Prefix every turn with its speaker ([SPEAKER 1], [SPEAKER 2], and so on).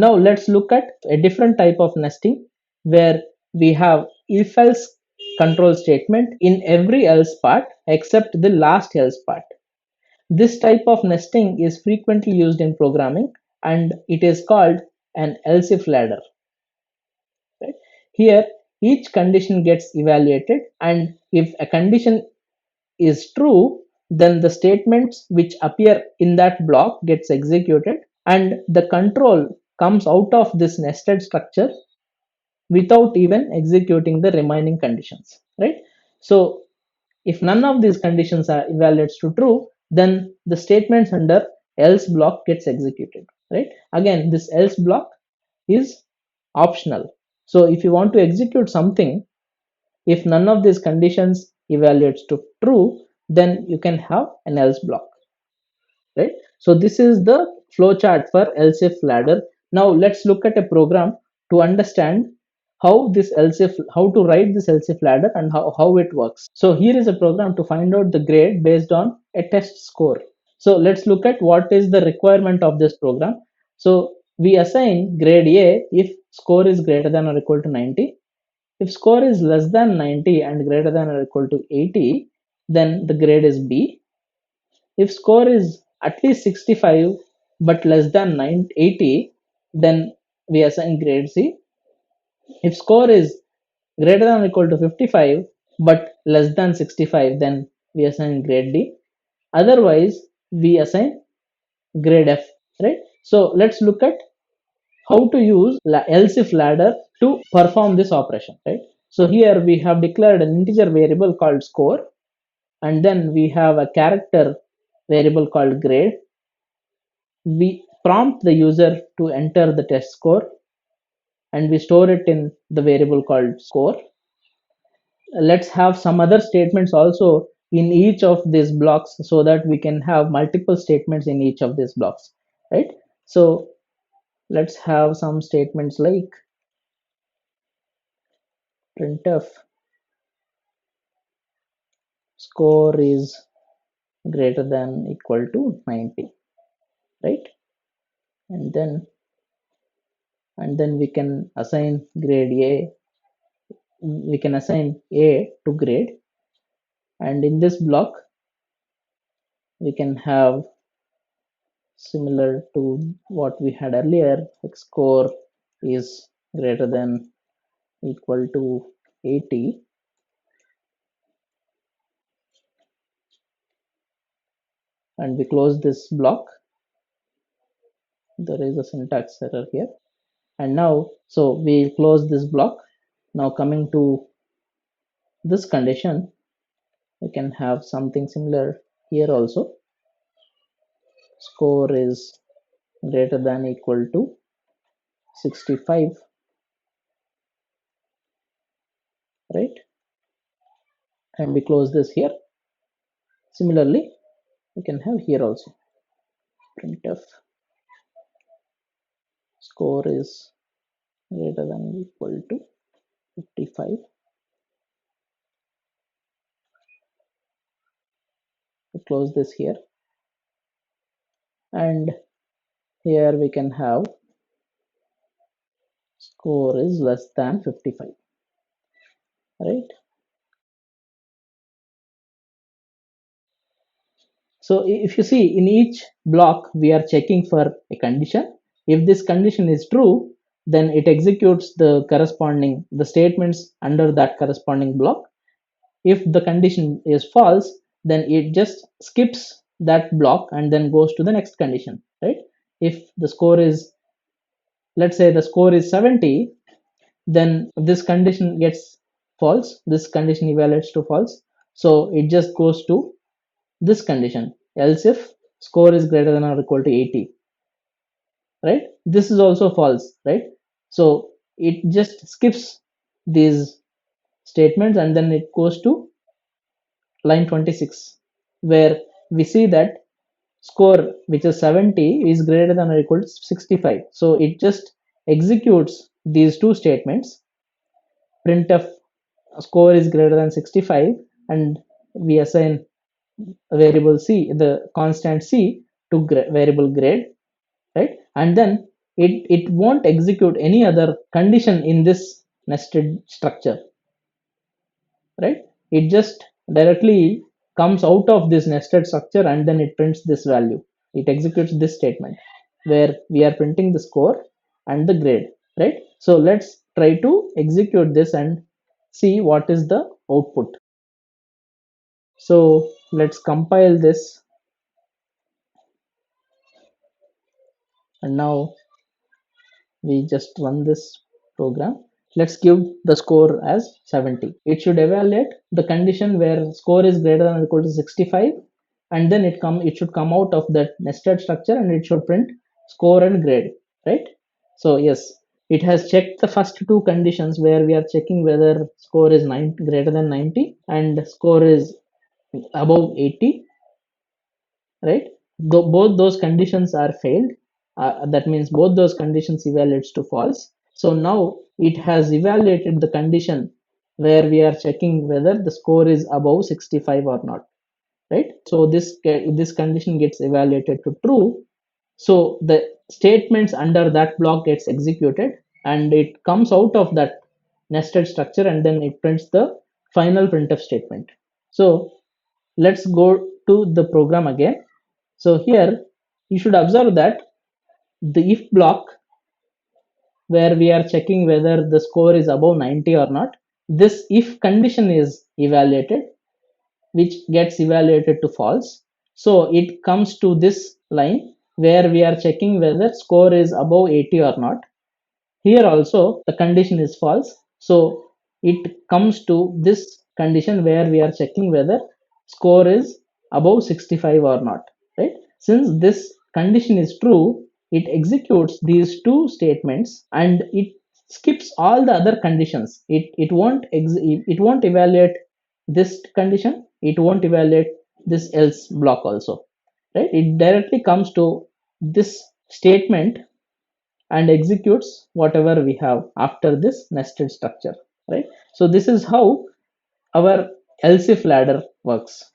[SPEAKER 1] Now let's look at a different type of nesting where we have if else control statement in every else part except the last else part. This type of nesting is frequently used in programming and it is called an else if ladder. Right? Here each condition gets evaluated, and if a condition is true, then the statements which appear in that block gets executed and the control comes out of this nested structure without even executing the remaining conditions, right? So if none of these conditions are evaluates to true, then the statements under else block gets executed, right? Again, this else block is optional. So if you want to execute something, if none of these conditions evaluates to true, then you can have an else block, right? So this is the flowchart for else if ladder. Now let's look at a program to understand how to write this else if ladder and how it works. So here is a program to find out the grade based on a test score. So let's look at what is the requirement of this program. So we assign grade A if score is greater than or equal to 90. If score is less than 90 and greater than or equal to 80, then the grade is B. If score is at least 65 but less than 80, then we assign grade C. If score is greater than or equal to 55 but less than 65, then we assign grade D. Otherwise, we assign grade F, right? So let's look at how to use else if ladder to perform this operation, right? So here we have declared an integer variable called score, and then we have a character variable called grade. We prompt the user to enter the test score and we store it in the variable called score. Let's have some other statements also in each of these blocks so that we can have multiple statements in each of these blocks, right? So let's have some statements like printf score is greater than equal to 90, right? And then we can assign grade A, we can assign A to grade, and in this block we can have similar to what we had earlier, like score is greater than equal to 80, and we close this block. There is a syntax error here, and now so we close this block. Now coming to this condition, we can have something similar here also. Score is greater than equal to 65, right? And we close this here. Similarly, we can have here also printf score is greater than equal to 55. We close this here, and here we can have score is less than 55, right? So if you see in each block we are checking for a condition. If this condition is true, then it executes the corresponding the statements under that corresponding block. If the condition is false, then it just skips that block and then goes to the next condition, right? If the score is, let's say the score is 70, then this condition gets false, this condition evaluates to false, so it just goes to this condition, else if score is greater than or equal to 80, right? This is also false, right? So it just skips these statements and then it goes to line 26, where we see that score which is 70 is greater than or equal to 65. So it just executes these two statements. Printf score is greater than 65, and we assign a variable c, the constant c, to variable grade, right? And then it won't execute any other condition in this nested structure, right? It just directly comes out of this nested structure and then it prints this value. It executes this statement where we are printing the score and the grade, right? So let's try to execute this and see what is the output. So let's compile this, and now we just run this program. Let's give the score as 70. It should evaluate the condition where score is greater than or equal to 65, and then it should come out of that nested structure and it should print score and grade, right? So yes, it has checked the first two conditions where we are checking whether score is greater than 90 and score is above 80, right? Both those conditions are failed. That means both those conditions evaluates to false. So now it has evaluated the condition where we are checking whether the score is above 65 or not, right? So this condition gets evaluated to true. So the statements under that block gets executed and it comes out of that nested structure and then it prints the final printf statement. So let's go to the program again. So here you should observe that the if block where we are checking whether the score is above 90 or not, this if condition is evaluated, which gets evaluated to false. So it comes to this line where we are checking whether score is above 80 or not. Here also the condition is false. So it comes to this condition where we are checking whether score is above 65 or not, right? Since this condition is true, it executes these two statements and it skips all the other conditions. It won't evaluate this condition. It won't evaluate this else block also, right? It directly comes to this statement and executes whatever we have after this nested structure, right? So this is how our else if ladder works.